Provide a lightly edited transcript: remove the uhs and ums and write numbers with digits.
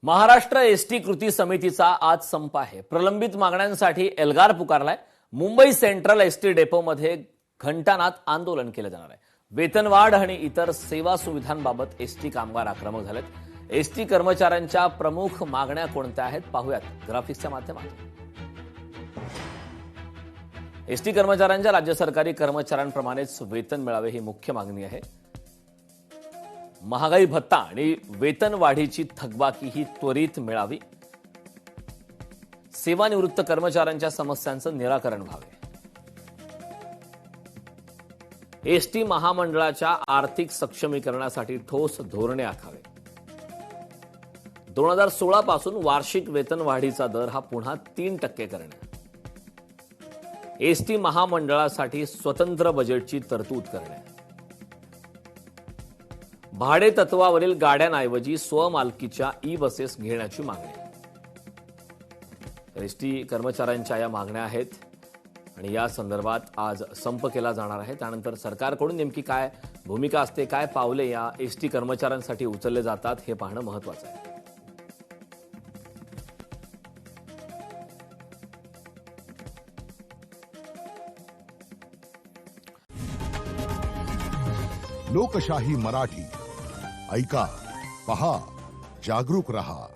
Maharashtra ST कृती समितीचा आज संप आहे। प्रलंबित मागण्यांसाठी एल्गार पुकारलाय। मुंबई सेंट्रल एसटी डेपोमध्ये घंटानाद आंदोलन केलं जाणार आहे। वेतनवाढ आणि इतर सेवा सुविधांबाबत एसटी कामगार आक्रमक झालेत। एसटी कर्मचाऱ्यांच्या प्रमुख मागण्या कोणत्या आहेत पाहूयात ग्राफिक्सच्या माध्यमातून। एसटी कर्मचाऱ्यांच्या राज्य सरकारी कर्मचाऱ्यांप्रमाणेच वेतन मिळावे ही मुख्य मागणी आहे। महागाई भत्ता आणि वेतन वाढीची थकबाकी ही त्वरित मिळावी। सेवानिवृत्त कर्मचाऱ्यांच्या समस्यांचं निराकरण व्हावे। एसटी महामंडळाच्या आर्थिक सक्षमीकरणासाठी ठोस धोरणे आखावे। 2016 पासून वार्षिक वेतन वाढीचा दर हा पुन्हा 3% करणे। एसटी महामंडळासाठी स्वतंत्र बजेटची तरतूद करणे। भाडे तत्वावरील गाड्यांऐवजी स्वमालकीच्या ई बसेस घेण्याची मागणी। एसटी कर्मचाऱ्यांच्या या मागण्या आहेत आणि या संदर्भात आज संप केला जाणार आहे। त्यानंतर सरकारकडून नेमकी काय भूमिका असते, काय पावले या एसटी कर्मचाऱ्यांसाठी उचलले जातात हे पाहणं महत्त्वाचं आहे। लोकशाही मराठी ऐका, पहा, जागरूक रहा।